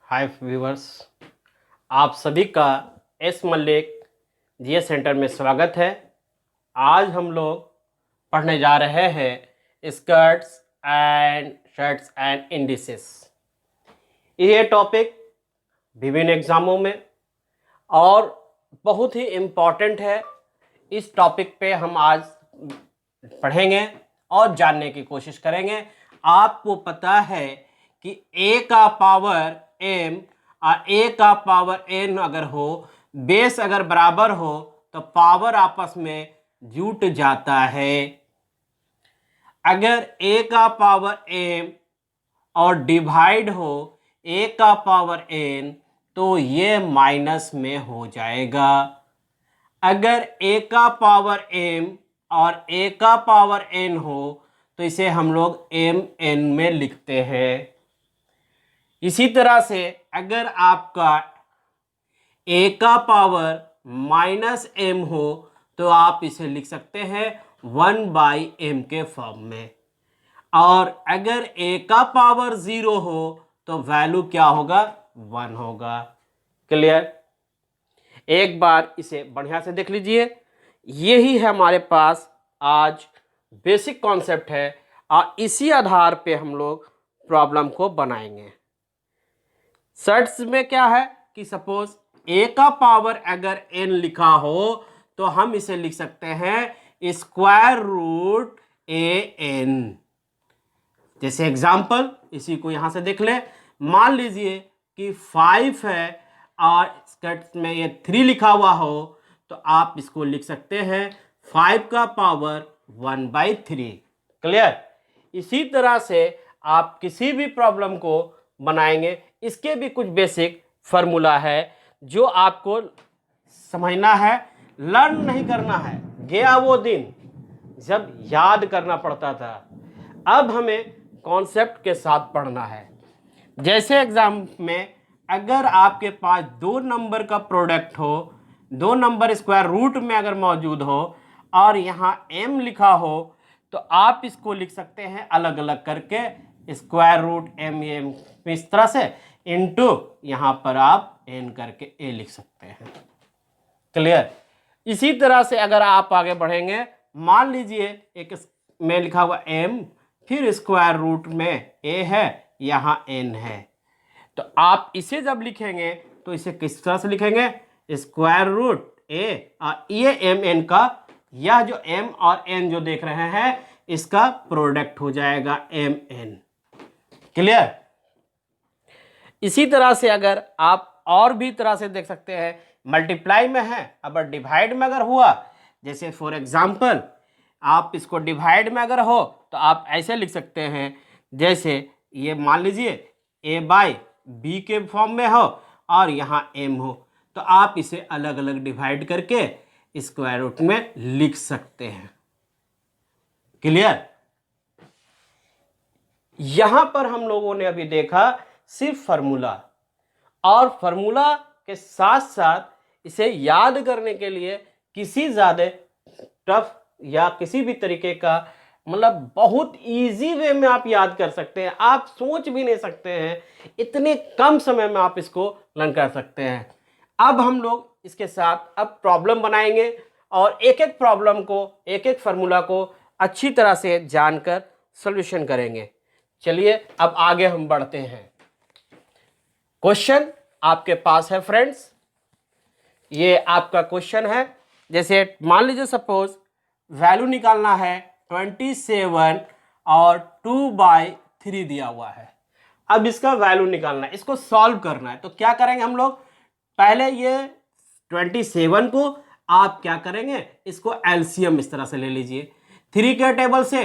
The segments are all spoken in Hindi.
हाय व्यूवर्स, आप सभी का एस मल्लिक जीएस सेंटर में स्वागत है। आज हम लोग पढ़ने जा रहे हैं skirts and shirts and indices. ये टॉपिक विभिन्न एग्ज़ामों में और बहुत ही इम्पॉर्टेंट है। इस टॉपिक पे हम आज पढ़ेंगे और जानने की कोशिश करेंगे। आपको पता है कि a का पावर m और a का पावर n अगर हो, बेस अगर बराबर हो तो पावर आपस में जुट जाता है। अगर a का पावर m और डिवाइड हो a का पावर n तो ये माइनस में हो जाएगा। अगर a का पावर m और a का पावर n हो तो इसे हम लोग m n में लिखते हैं। इसी तरह से अगर आपका a का पावर माइनस m हो तो आप इसे लिख सकते हैं 1/m के फॉर्म में। और अगर a का पावर 0 हो तो वैल्यू क्या होगा? 1 होगा। क्लियर? एक बार इसे बढ़िया से देख लीजिए। यही है हमारे पास आज बेसिक कॉन्सेप्ट है और इसी आधार पे हम लोग प्रॉब्लम को बनाएंगे। शर्ट्स में क्या है कि सपोज a का पावर अगर n लिखा हो तो हम इसे लिख सकते हैं स्क्वायर रूट an। जैसे एग्जांपल इसी को यहां से देख ले। मान लीजिए कि 5 है और स्कर्ट में ये 3 लिखा हुआ हो तो आप इसको लिख सकते हैं 5 का पावर 1/3। क्लियर? इसी तरह से आप किसी भी प्रॉब्लम को बनाएंगे, इसके भी कुछ बेसिक फार्मूला है जो आपको समझना है, लर्न नहीं करना है। गया वो दिन जब याद करना पड़ता था, अब हमें कॉन्सेप्ट के साथ पढ़ना है। जैसे एग्जाम में अगर आपके पास 2 नंबर का प्रोडक्ट हो, 2 नंबर स्क्वायर रूट में अगर मौजूद हो और यहाँ m लिखा हो तो आप इसको लिख सकते हैं अलग अलग करके, स्क्वायर रूट m इस तरह से इनटू यहाँ पर आप n करके a लिख सकते हैं। क्लियर? इसी तरह से अगर आप आगे बढ़ेंगे, मान लीजिए एक में लिखा हुआ m, फिर स्क्वायर रूट में a है, यहाँ n है, तो आप इसे जब लिखेंगे तो इसे किस तरह से लिखेंगे? स्क्वायर रूट a और ये m n का, यह जो m और n जो देख रहे हैं इसका प्रोडक्ट हो जाएगा m n। क्लियर? इसी तरह से अगर आप और भी तरह से देख सकते हैं, मल्टीप्लाई में है, अब डिवाइड में अगर हुआ, जैसे फॉर एग्जांपल आप इसको डिवाइड में अगर हो तो आप ऐसे लिख सकते हैं, जैसे ये मान लीजिए a/b के फॉर्म में हो और यहाँ m हो तो आप इसे अलग अलग डिवाइड करके स्क्वायर रूट में लिख सकते हैं। क्लियर? यहां पर हम लोगों ने अभी देखा सिर्फ फार्मूला, और फार्मूला के साथ साथ इसे याद करने के लिए किसी ज़्यादा टफ या किसी भी तरीके का, मतलब बहुत इजी वे में आप याद कर सकते हैं। आप सोच भी नहीं सकते हैं, इतने कम समय में आप इसको लर्न कर सकते हैं। अब हम लोग इसके साथ अब प्रॉब्लम बनाएंगे और एक एक प्रॉब्लम को, एक एक फार्मूला को अच्छी तरह से जानकर सॉल्यूशन करेंगे। चलिए अब आगे हम बढ़ते हैं। क्वेश्चन आपके पास है फ्रेंड्स, ये आपका क्वेश्चन है। जैसे मान लीजिए सपोज वैल्यू निकालना है 27 और 2/3 दिया हुआ है। अब इसका वैल्यू निकालना है, इसको सॉल्व करना है। तो क्या करेंगे हम लोग? पहले ये 27 को आप क्या करेंगे, इसको एलसीएम इस तरह से ले लीजिए। 3 के टेबल से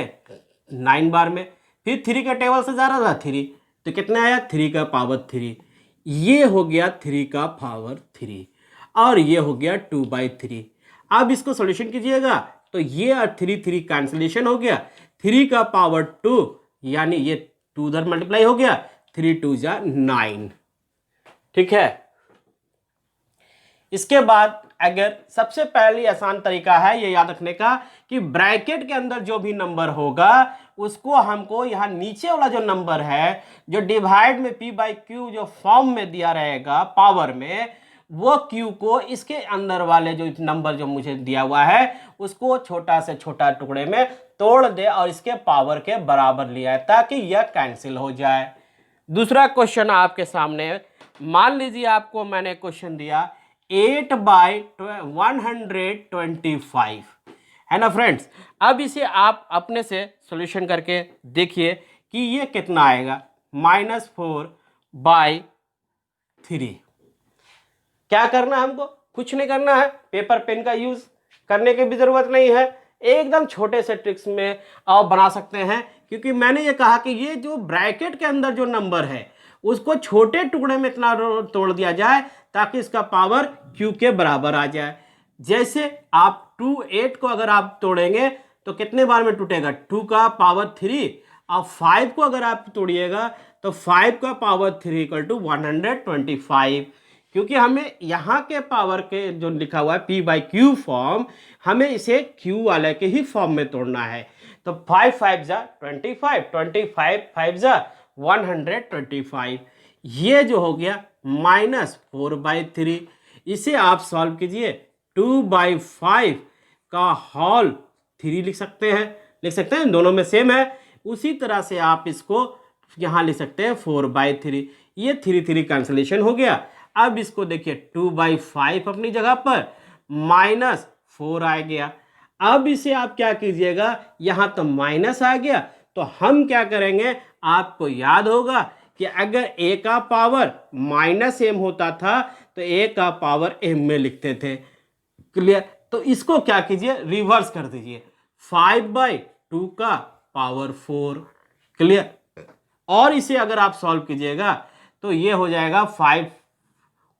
9 बार में, फिर 3 के टेबल से जा रहा था 3, तो कितना आया? 3 का पावर 3। ये हो गया 3 का पावर 3 और ये हो गया 2/3। अब इसको सॉल्यूशन कीजिएगा तो ये और 3 कैंसिलेशन हो गया, 3 का पावर 2 यानी ये 2 उधर मल्टीप्लाई हो गया, 3 2 जा 9। ठीक है? इसके बाद अगर सबसे पहली आसान तरीका है ये याद रखने का कि ब्रैकेट के अंदर जो भी नंबर होगा उसको हमको यहाँ नीचे वाला जो नंबर है जो डिवाइड में p बाई क्यू जो फॉर्म में दिया रहेगा पावर में, वो q को इसके अंदर वाले जो नंबर जो मुझे दिया हुआ है उसको छोटा से छोटा टुकड़े में तोड़ दे और इसके पावर के बराबर लिया है ताकि यह कैंसिल हो जाए। दूसरा क्वेश्चन आपके सामने, मान लीजिए आपको मैंने क्वेश्चन दिया 8 बाई 125 है ना फ्रेंड्स। अब इसे आप अपने से सॉल्यूशन करके देखिए कि ये कितना आएगा, -4 बाई 3। क्या करना है हमको, कुछ नहीं करना है, पेपर पेन का यूज करने की भी जरूरत नहीं है, एकदम छोटे से ट्रिक्स में आप बना सकते हैं। क्योंकि मैंने ये कहा कि ये जो ब्रैकेट के अंदर जो नंबर है उसको छोटे टुकड़े में इतना तोड़ दिया जाए ताकि इसका पावर q के बराबर आ जाए। जैसे आप 8 को अगर आप तोड़ेंगे तो कितने बार में टूटेगा, 2 का पावर 3, और 5 को अगर आप तोड़िएगा तो 5 का पावर 3 इक्वल टू 125। क्योंकि हमें यहाँ के पावर के जो लिखा हुआ है p बाई क्यू फॉर्म, हमें इसे q वाले के ही फॉर्म में तोड़ना है। तो 5 5 जा 25, 25 5 जा 125, ये जो हो गया -4 बाई 3। इसे आप सॉल्व कीजिए, 2 बाई 5 का होल 3 लिख सकते हैं, दोनों में सेम है। उसी तरह से आप इसको यहाँ लिख सकते हैं 4 बाई 3, ये 3 3 कैंसिलेशन हो गया। अब इसको देखिए 2 बाई 5 अपनी जगह पर -4 आ गया। अब इसे आप क्या कीजिएगा, यहाँ तो माइनस आ गया तो हम क्या करेंगे, आपको याद होगा कि अगर a का पावर -m होता था तो a का पावर m में लिखते थे। क्लियर, तो इसको क्या कीजिए, रिवर्स कर दीजिए, 5 बाई 2 का पावर 4। क्लियर, और इसे अगर आप सॉल्व कीजिएगा तो ये हो जाएगा 5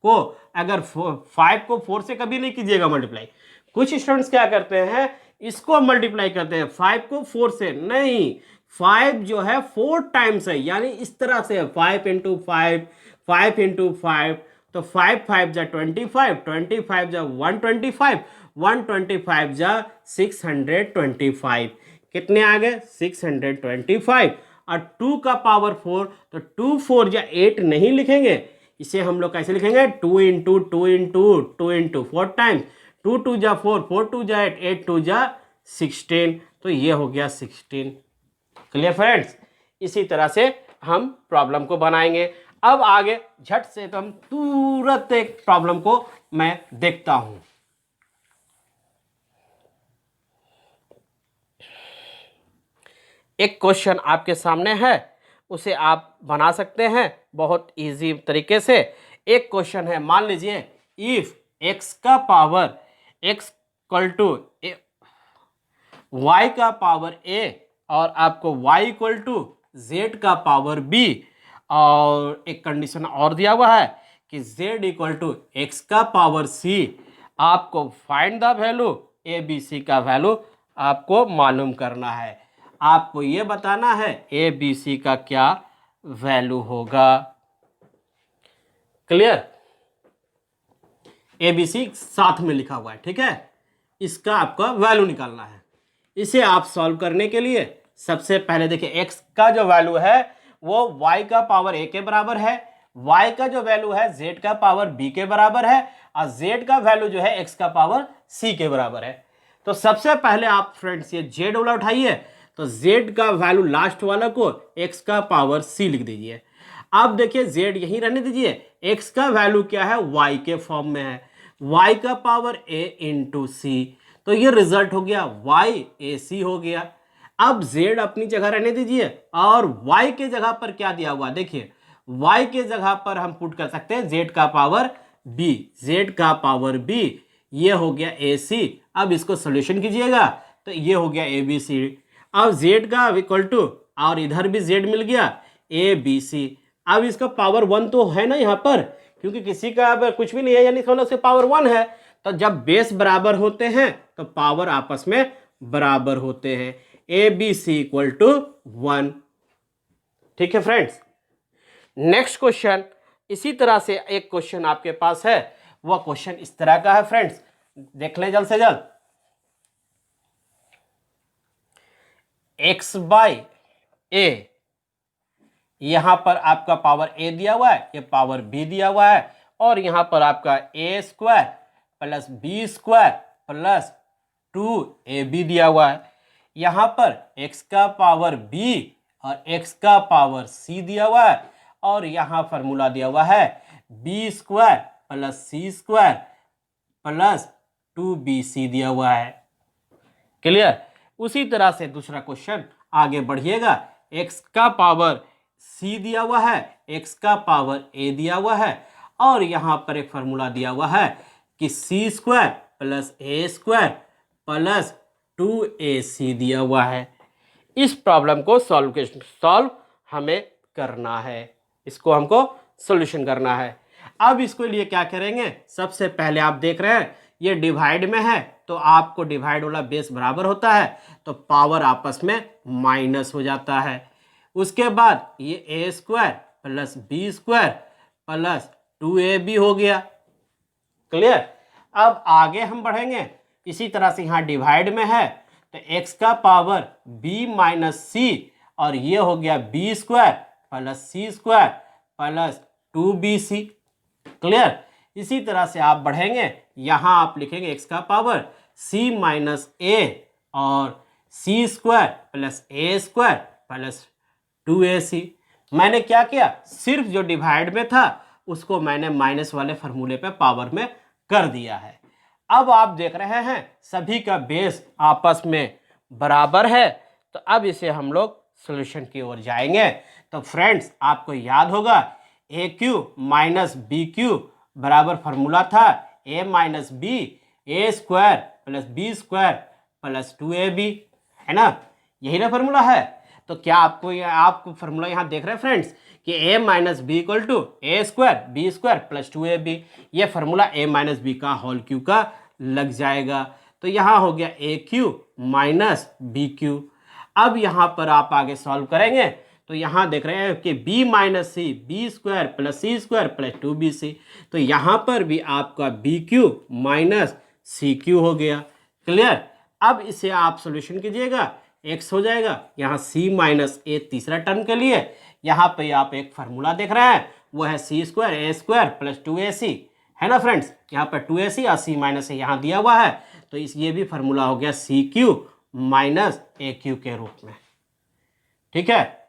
को, अगर 5 को 4 से कभी नहीं कीजिएगा मल्टीप्लाई। कुछ स्टूडेंट्स क्या करते हैं, इसको मल्टीप्लाई करते हैं 5 को 4 से, नहीं, 5 जो है 4 टाइम्स है, यानी इस तरह से 5 इंटू 5, 5 इंटू 5, तो 5 5 जा 25, 25 जा 125, 125 जा 625, कितने आ गए 625। और 2 का पावर 4, तो 2 4 जा 8 नहीं लिखेंगे, इसे हम लोग कैसे लिखेंगे, 2 इंटू 2 इंटू 2 इंटू 4 टाइम्स, 2 2 जा 4, 4 2 जा 8, 8 2 जा 16, तो ये हो गया 16। क्लियर फ्रेंड्स, इसी तरह से हम प्रॉब्लम को बनाएंगे। अब आगे झट से तो हम तुरंत एक प्रॉब्लम को मैं देखता हूं। एक क्वेश्चन आपके सामने है, उसे आप बना सकते हैं बहुत इजी तरीके से। एक क्वेश्चन है, मान लीजिए इफ x का power x equal to y का पावर a और आपको y इक्वल टू z का पावर b, और एक कंडीशन और दिया हुआ है कि z इक्वल टू x का पावर c, आपको find the value a b c का वैल्यू आपको मालूम करना है। आपको ये बताना है a b c का क्या वैल्यू होगा। क्लियर, a b c साथ में लिखा हुआ है, ठीक है, इसका आपका वैल्यू निकालना है। इसे आप सॉल्व करने के लिए सबसे पहले देखिए x का जो वैल्यू है वो y का पावर a के बराबर है, y का जो वैल्यू है z का पावर b के बराबर है, और z का वैल्यू जो है x का पावर c के बराबर है। तो सबसे पहले आप फ्रेंड्स ये z वाला उठाइए, तो z का वैल्यू लास्ट वाला को x का पावर c लिख दीजिए। अब देखिए z यहीं रहने दीजिए, x का वैल्यू क्या है, y के फॉर्म में है, y का पावर a इंटू c, तो ये रिजल्ट हो गया y a c हो गया। अब z अपनी जगह रहने दीजिए, और y के जगह पर क्या दिया हुआ, देखिए y के जगह पर हम पुट कर सकते हैं z का पावर b, z का पावर b, ये हो गया ac। अब इसको सोल्यूशन कीजिएगा तो ये हो गया abc। अब z का इक्वल टू, और इधर भी z मिल गया abc। अब इसका पावर 1 तो है ना यहाँ पर, क्योंकि किसी का अब कुछ भी नहीं है, यानी उसके पावर 1 है। तो जब बेस बराबर होते हैं तो पावर आपस में बराबर होते हैं, abc इक्वल टू 1। ठीक है फ्रेंड्स, नेक्स्ट क्वेश्चन इसी तरह से एक क्वेश्चन आपके पास है, वह क्वेश्चन इस तरह का है फ्रेंड्स। देख लें जल्द से जल्द। x बाई ए, यहां पर आपका पावर a दिया हुआ है, ये पावर b दिया हुआ है, और यहां पर आपका a square plus b square plus 2ab दिया हुआ है। यहां पर x का पावर b और x का पावर c दिया हुआ है, और यहां फॉर्मूला दिया हुआ है b square plus c square plus 2bc दिया हुआ है। क्लियर। उसी तरह से दूसरा क्वेश्चन आगे बढ़िएगा। x का पावर c दिया हुआ है, x का पावर a दिया हुआ है, और यहां पर एक फॉर्मूला दिया हुआ है कि c square plus a square plus 2ac दिया हुआ है। इस प्रॉब्लम को सॉल्व हमें करना है, इसको हमको सॉल्यूशन करना है। अब इसके लिए क्या करेंगे, सबसे पहले आप देख रहे हैं ये डिवाइड में है, तो आपको डिवाइड वाला बेस बराबर होता है, तो पावर आपस में माइनस हो जाता है। उसके बाद ये a square plus b square plus 2ab हो गया। क्लियर। अब आगे हम बढ़ेंगे, इसी तरह से यहाँ डिवाइड में है, तो x का पावर b माइनस c, और ये हो गया b square plus c square plus 2bc। Clear. इसी तरह से आप बढ़ेंगे, यहाँ आप लिखेंगे x का पावर c माइनस a और c square plus a square plus 2ac। मैंने क्या किया, सिर्फ जो डिवाइड में था उसको मैंने माइनस वाले फॉर्मूले पे पावर में कर दिया है। अब आप देख रहे हैं सभी का बेस आपस में बराबर है, तो अब इसे हम लोग सॉल्यूशन की ओर जाएंगे। तो फ्रेंड्स आपको याद होगा A Q minus B cube बराबर फार्मूला था a minus B, A square plus B square plus 2ab, है ना, यही ना फार्मूला है। तो क्या आपको फार्मूला यहाँ देख रहे हैं फ्रेंड्स कि a minus B equal to A square B square plus 2ab, ये फार्मूला a माइनस बी का होल क्यू का लग जाएगा। तो यहाँ हो गया A Q minus B cube. अब यहाँ पर आप आगे सॉल्व करेंगे, तो यहाँ देख रहे हैं कि b minus c b square plus c square plus 2bc, तो यहाँ पर भी आपका b Q minus c q हो गया। क्लियर। अब इसे आप सॉल्यूशन कीजिएगा, x हो जाएगा यहाँ c माइनस ए तीसरा टर्म के लिए। यहाँ पे आप एक फार्मूला देख रहे हैं, वो है सी स्क्वायर ए स्क्वायर प्लस 2ac, है ना फ्रेंड्स। यहाँ पर 2ac और c माइनस ए यहाँ दिया हुआ है, तो ये भी फार्मूला हो गया सी क्यू माइनस ए क्यू के रूप में। ठीक है।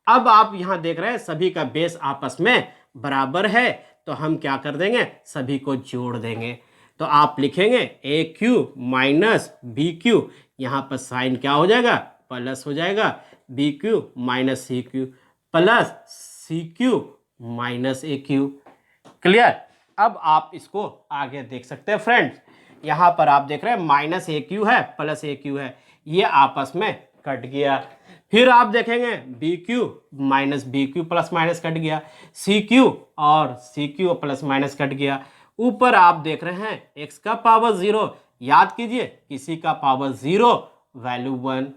अब आप यहां देख रहे हैं सभी का बेस आपस में बराबर है, तो हम क्या कर देंगे, सभी को जोड़ देंगे। तो आप लिखेंगे a Q minus B q, यहां पर साइन क्या हो जाएगा, प्लस हो जाएगा, b Q minus c Q plus c q minus ए क्यू। क्लियर। अब आप इसको आगे देख सकते हैं फ्रेंड्स, यहां पर आप देख रहे हैं माइनस ए क्यू है प्लस ए क्यू है, ये आपस में कट गया। फिर आप देखेंगे B Q minus B cube plus minus cut गया, सी क्यू और C Q plus minus cut गया। ऊपर आप देख रहे हैं एक्स का पावर 0, याद कीजिए किसी का पावर 0 वैल्यू 1।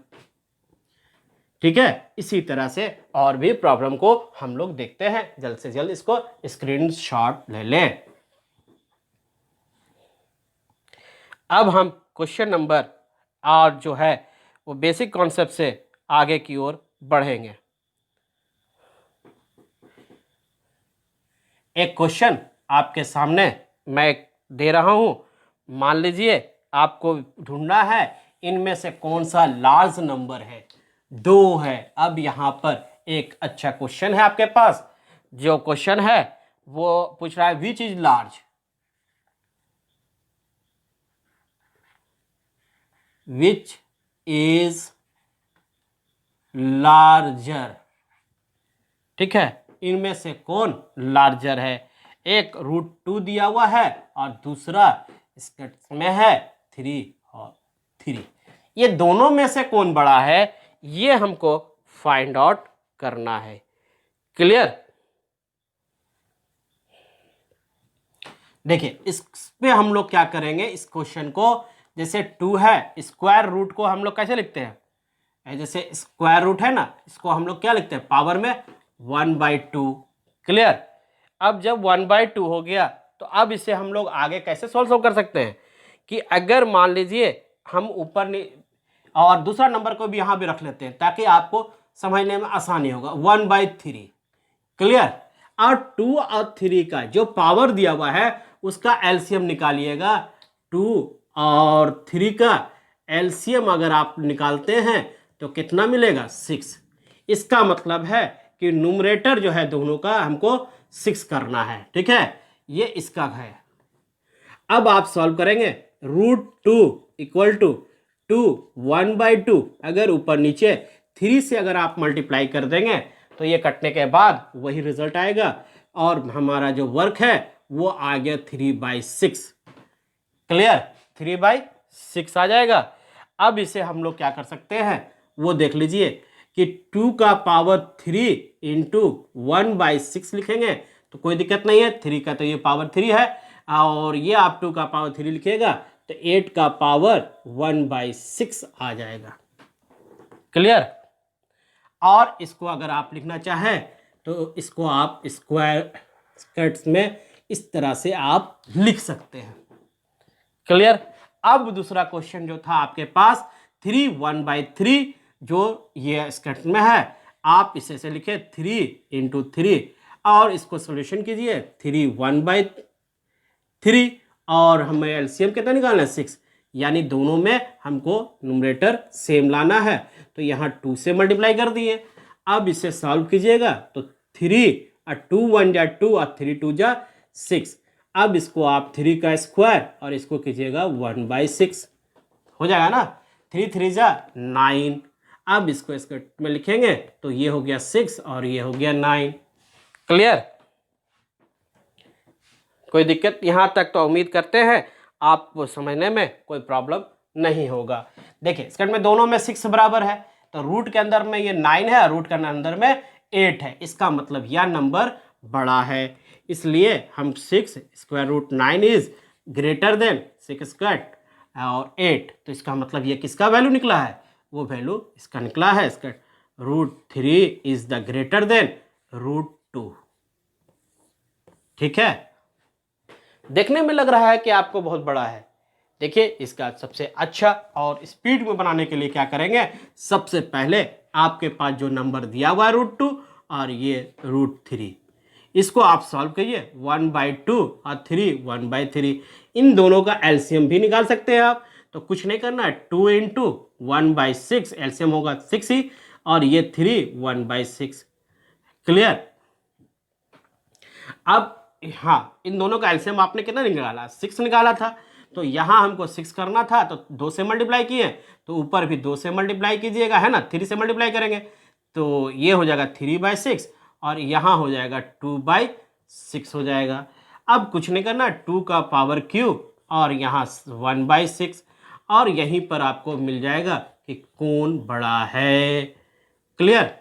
ठीक है। इसी तरह से और भी प्रॉब्लम को हम लोग देखते हैं, जल्द से जल्द इसको स्क्रीनशॉट ले लें। अब हम क्वेश्चन नंबर और जो है वो बेसिक कॉन्सेप्ट से आगे की ओर बढ़ेंगे। एक क्वेश्चन आपके सामने मैं दे रहा हूं, मान लीजिए आपको ढूंढना है इनमें से कौन सा लार्ज नंबर है। 2 है। अब यहां पर एक अच्छा क्वेश्चन है आपके पास, जो क्वेश्चन है वो पूछ रहा है which is large, which is larger. ठीक है, इनमें से कौन लार्जर है। एक √2 दिया हुआ है और दूसरा इसमें है 3 और 3। ये दोनों में से कौन बड़ा है, ये हमको फाइंड आउट करना है। क्लियर। देखिए इस पे हम लोग क्या करेंगे, इस क्वेश्चन को जैसे 2 है, स्क्वायर रूट को हम लोग कैसे लिखते हैं, जैसे स्क्वायर रूट है ना, इसको हम लोग क्या लिखते हैं, पावर में 1/2। क्लियर। अब जब 1/2 हो गया, तो अब इसे हम लोग आगे कैसे सॉल्व कर सकते हैं, कि अगर मान लीजिए हम ऊपर और दूसरा नंबर को भी यहाँ भी रख लेते हैं ताकि आपको समझने में आसानी होगा, 1/3। क्लियर। और 2 और 3 का जो पावर दिया हुआ है उसका एलसीएम निकालिएगा। 2 और 3 का एलसीएम अगर आप निकालते हैं तो कितना मिलेगा, 6। इसका मतलब है कि न्यूमरेटर जो है दोनों का हमको 6 करना है। ठीक है, ये इसका है। अब आप सॉल्व करेंगे, √2 इक्वल टू 2 1/2। अगर ऊपर नीचे 3 से अगर आप मल्टीप्लाई कर देंगे तो ये कटने के बाद वही रिजल्ट आएगा और हमारा जो वर्क है वो आ गया 3/6। क्लियर, 3/6 आ जाएगा। अब इसे हम लोग क्या कर सकते हैं वो देख लीजिए कि 2 का पावर 3 इंटू 1/6 लिखेंगे तो कोई दिक्कत नहीं है। 3 का तो ये पावर 3 है और ये आप 2 का पावर 3 लिखिएगा तो 8 का पावर 1/6 आ जाएगा। क्लियर। और इसको अगर आप लिखना चाहें तो इसको आप स्क्वायर में इस तरह से आप लिख सकते हैं। क्लियर। अब दूसरा क्वेश्चन जो था आपके पास 3 1/3 जो ये स्क्वायर में है, आप इसे से लिखे 3 इंटू 3 और इसको सॉल्यूशन कीजिए। 3 1/3 और हमें एलसीएम कितना निकालना है, 6। यानी दोनों में हमको न्यूमरेटर सेम लाना है तो यहाँ 2 से मल्टीप्लाई कर दिए। अब इसे सॉल्व कीजिएगा तो 3 और 2 1 जा 2 और 3 2 जा 6। अब इसको आप 3 का स्क्वायर और इसको कीजिएगा 1/6 हो जाएगा ना। 3 3 जा 9। अब इसको स्क्वायर में लिखेंगे तो ये हो गया 6 और ये हो गया 9। क्लियर। कोई दिक्कत यहाँ तक तो उम्मीद करते हैं आपको समझने में कोई प्रॉब्लम नहीं होगा। देखिए स्क्वायर में दोनों में 6 बराबर है तो रूट के अंदर में ये 9 है, रूट के अंदर में 8 है। इसका मतलब यह नंबर बड़ा है, इसलिए हम 6 square root 9 is greater than 6 square और 8। तो इसका मतलब ये किसका वैल्यू निकला है, वो वैल्यू इसका निकला है। इसका √3 इज द ग्रेटर देन √2। ठीक है, देखने में लग रहा है कि आपको बहुत बड़ा है। देखिए इसका सबसे अच्छा और स्पीड में बनाने के लिए क्या करेंगे, सबसे पहले आपके पास जो नंबर दिया हुआ है √2 और ये √3, इसको आप सॉल्व करिए। 1/2 और 3 1/3, इन दोनों का एलसीएम भी निकाल सकते हैं आप। तो कुछ नहीं करना है, 2 इंटू 1/6 एलसीएम होगा 6 ही और ये 3 1/6। क्लियर। अब हाँ, इन दोनों का एलसीएम आपने कितना निकाला, 6 निकाला था। तो यहाँ हमको 6 करना था तो 2 से मल्टीप्लाई किए, तो ऊपर भी 2 से मल्टीप्लाई कीजिएगा, है ना। 3 से मल्टीप्लाई करेंगे तो ये हो जाएगा 3/6 और यहाँ हो जाएगा 2/6 हो जाएगा। अब कुछ नहीं करना, 2 का पावर क्यूब और यहाँ 1/6 और यहीं पर आपको मिल जाएगा कि कौन बड़ा है। क्लियर।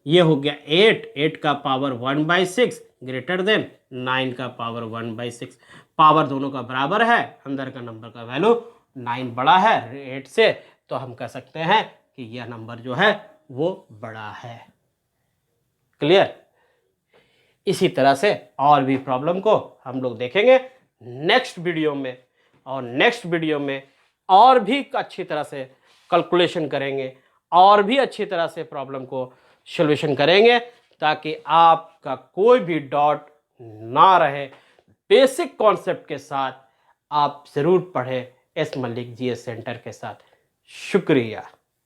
ये हो गया 8 का पावर 1/6 ग्रेटर देन 9 का पावर 1/6। पावर दोनों का बराबर है, अंदर का नंबर का वैल्यू 9 बड़ा है 8 से, तो हम कह सकते हैं कि यह नंबर जो है वो बड़ा है। क्लियर। इसी तरह से और भी प्रॉब्लम को हम लोग देखेंगे नेक्स्ट वीडियो में, और नेक्स्ट वीडियो में और भी अच्छी तरह से कैलकुलेशन करेंगे और भी अच्छी तरह से प्रॉब्लम को सॉल्यूशन करेंगे ताकि आपका कोई भी डाउट ना रहे। बेसिक कॉन्सेप्ट के साथ आप ज़रूर पढ़ें एस मलिक जीएस सेंटर के साथ। शुक्रिया।